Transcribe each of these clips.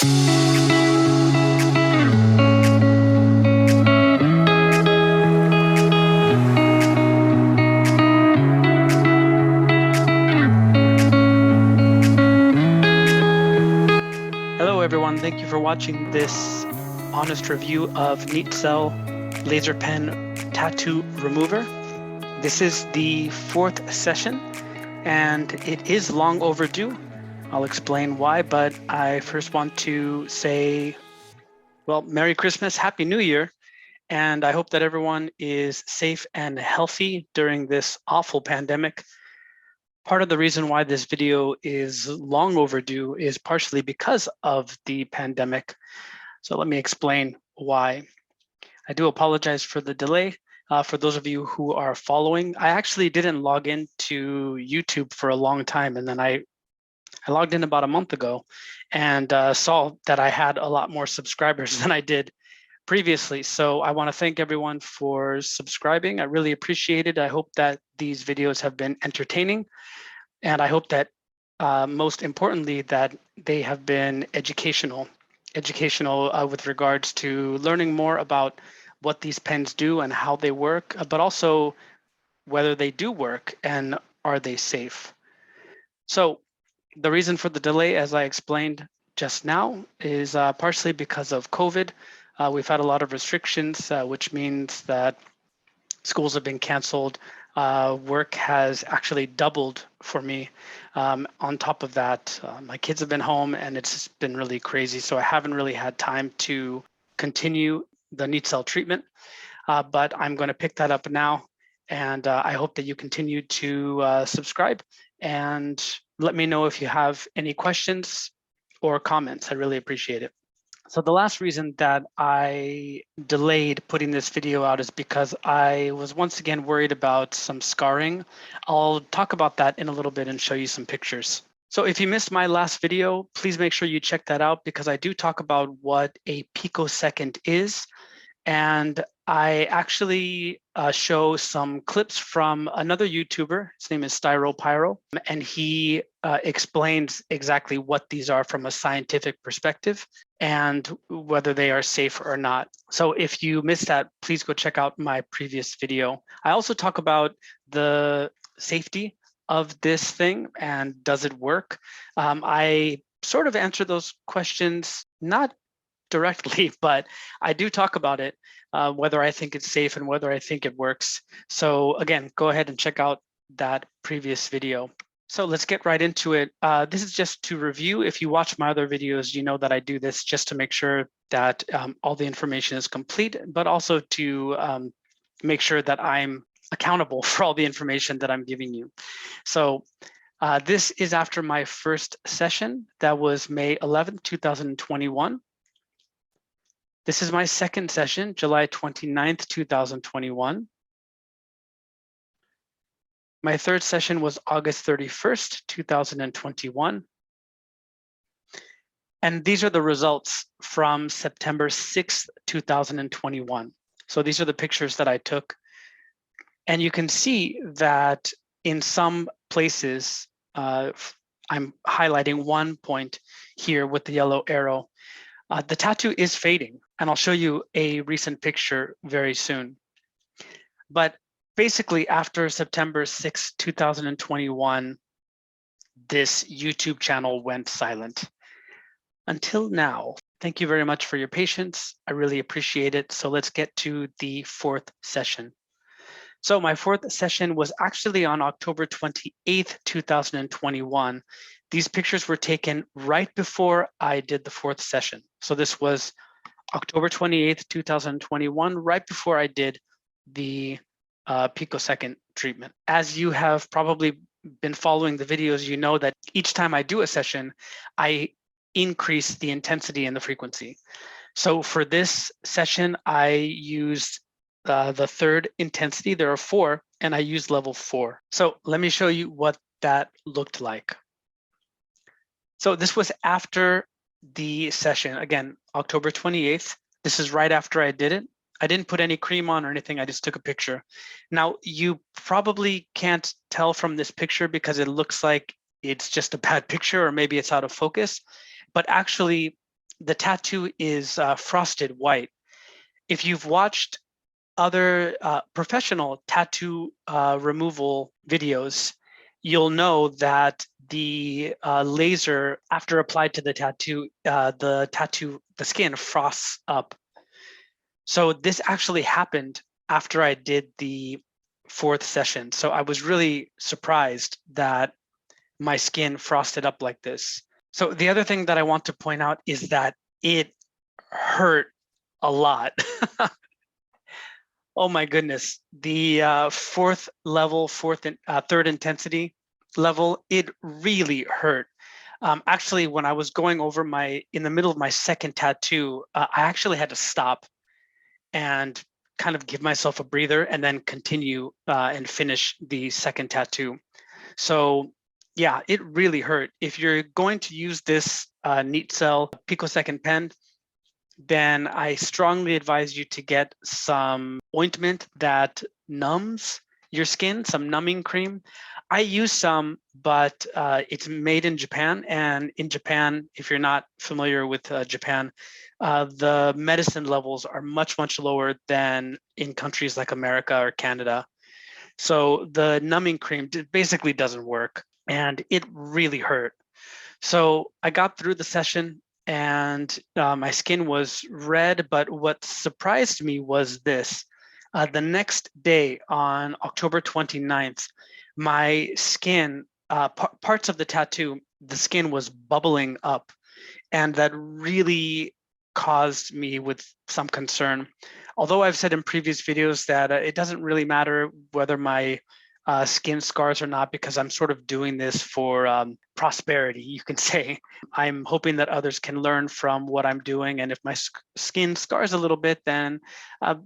Hello everyone, thank you for watching this honest review of NEATCELL Laser Pen Tattoo Remover. This is the 4th session and it is long overdue. I'll explain why, but I first want to say, well, Merry Christmas, Happy New Year, and I hope that everyone is safe and healthy during this awful pandemic. Part of the reason why this video is long overdue is partially because of the pandemic. So let me explain why. I do apologize for the delay. For those of you who are following, I actually didn't log into YouTube for a long time, and then I logged in about a month ago and saw that I had a lot more subscribers than I did previously. So I want to thank everyone for subscribing. I really appreciate it. I hope that these videos have been entertaining. And I hope that most importantly, that they have been educational with regards to learning more about what these pens do and how they work, but also whether they do work and are they safe. So the reason for the delay, as I explained just now, is partially because of COVID. We've had a lot of restrictions, which means that schools have been canceled. Work has actually doubled for me. On top of that, my kids have been home and it's been really crazy. So I haven't really had time to continue the NEATCELL treatment, but I'm going to pick that up now. And I hope that you continue to subscribe and let me know if you have any questions or comments. I really appreciate it. So the last reason that I delayed putting this video out is because I was once again worried about some scarring. I'll talk about that in a little bit and show you some pictures. So if you missed my last video, please make sure you check that out because I do talk about what a picosecond is. And I actually show some clips from another YouTuber. His name is StyroPyro, and he explains exactly what these are from a scientific perspective and whether they are safe or not. So if you missed that, please go check out my previous video. I also talk about the safety of this thing and does it work? I sort of answer those questions, not directly, but I do talk about it, whether I think it's safe and whether I think it works. So again, go ahead and check out that previous video. So let's get right into it. This is just to review. If you watch my other videos, you know that I do this just to make sure that all the information is complete, but also to make sure that I'm accountable for all the information that I'm giving you. So this is after my first session. That was May 11th, 2021. This is my second session, July 29th, 2021. My third session was August 31st, 2021. And these are the results from September 6th, 2021. So these are the pictures that I took. And you can see that in some places, I'm highlighting one point here with the yellow arrow. The tattoo is fading, and I'll show you a recent picture very soon. But basically, after September 6, 2021, this YouTube channel went silent. Until now, thank you very much for your patience. I really appreciate it. So let's get to the 4th session. So my 4th session was actually on October 28th, 2021. These pictures were taken right before I did the 4th session. So this was October 28th, 2021, right before I did the picosecond treatment. As you have probably been following the videos, you know that each time I do a session, I increase the intensity and the frequency. So for this session, I used the 3rd intensity. There are 4, and I used level 4. So let me show you what that looked like. So this was after the session, again, October 28th. This is right after I did it. I didn't put any cream on or anything. I just took a picture. Now, you probably can't tell from this picture because it looks like it's just a bad picture or maybe it's out of focus. But actually, the tattoo is frosted white. If you've watched other professional tattoo removal videos, you'll know that the laser, after applied to the skin frosts up. So this actually happened after I did the 4th session. So I was really surprised that my skin frosted up like this. So the other thing that I want to point out is that it hurt a lot. Oh my goodness. The 4th level, 3rd intensity level, it really hurt. Actually, when I was going over in the middle of my 2nd tattoo, I actually had to stop and kind of give myself a breather and then continue and finish the 2nd tattoo. So yeah, it really hurt. If you're going to use this NEATCELL Picosecond pen, then I strongly advise you to get some ointment that numbs your skin, some numbing cream. I use some, but it's made in Japan. And in Japan, if you're not familiar with Japan, the medicine levels are much, much lower than in countries like America or Canada. So the numbing cream basically doesn't work, and it really hurt. So I got through the session and my skin was red, but what surprised me was this. The next day on October 29th, my skin, parts of the tattoo, the skin was bubbling up, and that really caused me with some concern. Although I've said in previous videos that it doesn't really matter whether my skin scars or not, because I'm sort of doing this for prosperity, you can say. I'm hoping that others can learn from what I'm doing, and if my skin scars a little bit, then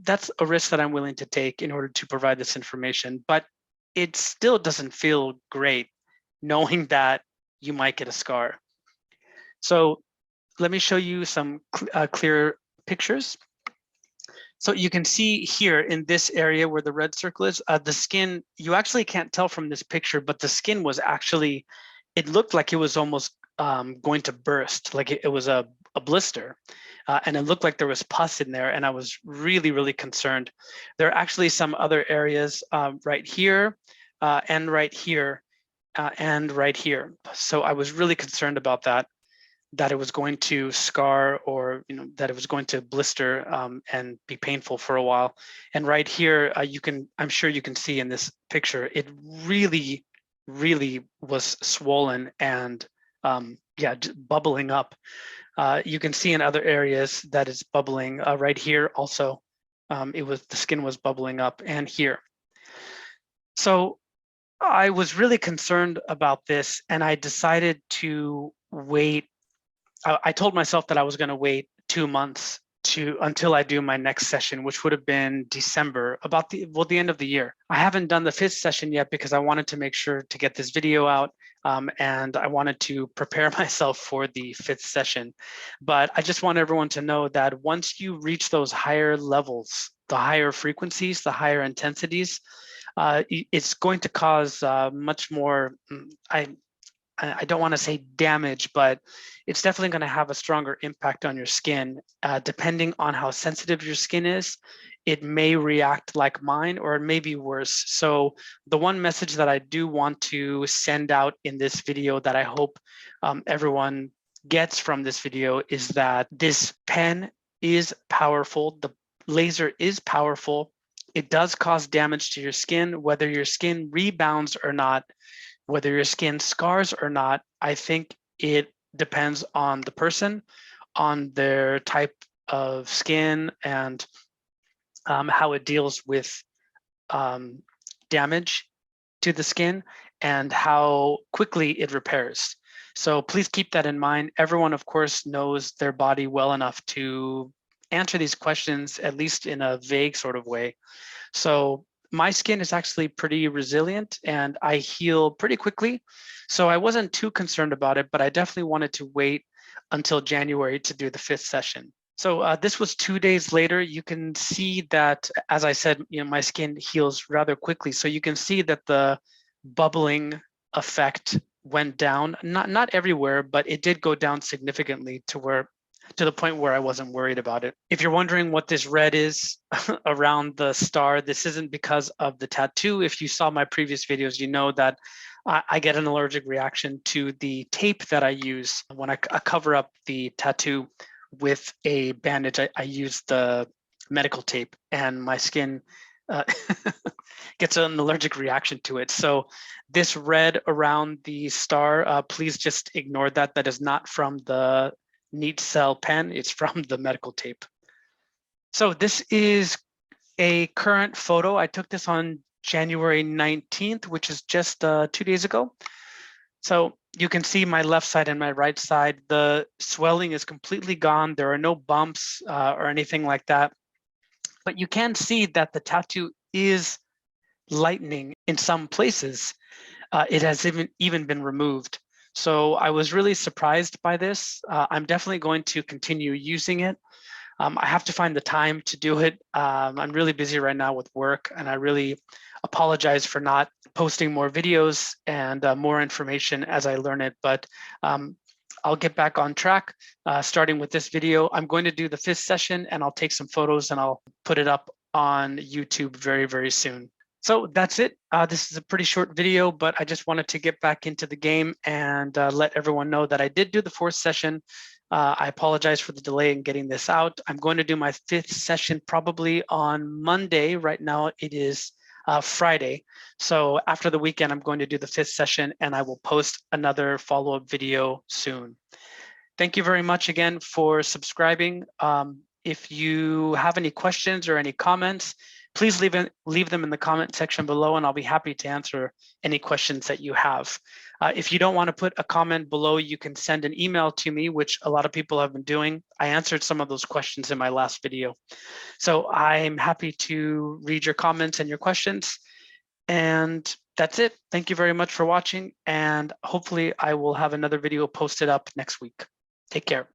that's a risk that I'm willing to take in order to provide this information. But it still doesn't feel great knowing that you might get a scar. So let me show you some clear pictures. So you can see here in this area where the red circle is, the skin, you actually can't tell from this picture, but the skin was actually, it looked like it was almost going to burst, like it was a blister. And it looked like there was pus in there, and I was really, really concerned. There are actually some other areas right here and right here and right here. So I was really concerned about that it was going to scar, or that it was going to blister and be painful for a while. And right here, I'm sure you can see in this picture, it really, really was swollen and yeah, bubbling up. You can see in other areas that it's bubbling. Right here also, the skin was bubbling up, and here. So I was really concerned about this, and I decided to wait. I told myself that I was going to wait 2 months until I do my next session, which would have been December, about the end of the year. I haven't done the 5th session yet because I wanted to make sure to get this video out, and I wanted to prepare myself for the 5th session. But I just want everyone to know that once you reach those higher levels, the higher frequencies, the higher intensities, it's going to cause much more, I don't want to say damage, but it's definitely going to have a stronger impact on your skin. Depending on how sensitive your skin is, it may react like mine, or it may be worse. So the one message that I do want to send out in this video that I hope everyone gets from this video is that this pen is powerful. The laser is powerful. It does cause damage to your skin, whether your skin rebounds or not. Whether your skin scars or not, I think it depends on the person, on their type of skin, and how it deals with damage to the skin and how quickly it repairs. So please keep that in mind. Everyone, of course, knows their body well enough to answer these questions, at least in a vague sort of way. So my skin is actually pretty resilient and I heal pretty quickly. So I wasn't too concerned about it, but I definitely wanted to wait until January to do the 5th session. So this was 2 days later. You can see that, as I said, my skin heals rather quickly. So you can see that the bubbling effect went down, not everywhere, but it did go down significantly to where to the point where I wasn't worried about it. If you're wondering what this red is around the star, this isn't because of the tattoo. If you saw my previous videos, you know that I get an allergic reaction to the tape that I use when I cover up the tattoo with a bandage. I use the medical tape, and my skin gets an allergic reaction to it. So this red around the star, please just ignore that. That is not from the NEATCELL pen, it's from the medical tape. So this is a current photo. I took this on January 19th, which is just 2 days ago. So you can see my left side and my right side. The swelling is completely gone. There are no bumps or anything like that. But you can see that the tattoo is lightening in some places. It has even been removed. So I was really surprised by this. I'm definitely going to continue using it. I have to find the time to do it. I'm really busy right now with work, and I really apologize for not posting more videos and more information as I learn it. But I'll get back on track, starting with this video. I'm going to do the 5th session, and I'll take some photos and I'll put it up on YouTube very, very soon. So that's it. This is a pretty short video, but I just wanted to get back into the game and let everyone know that I did do the 4th session. I apologize for the delay in getting this out. I'm going to do my 5th session probably on Monday. Right now it is Friday. So after the weekend, I'm going to do the 5th session, and I will post another follow-up video soon. Thank you very much again for subscribing. If you have any questions or any comments, please leave them in the comment section below, and I'll be happy to answer any questions that you have. If you don't want to put a comment below, you can send an email to me, which a lot of people have been doing. I answered some of those questions in my last video. So I'm happy to read your comments and your questions. And that's it. Thank you very much for watching, and hopefully I will have another video posted up next week. Take care.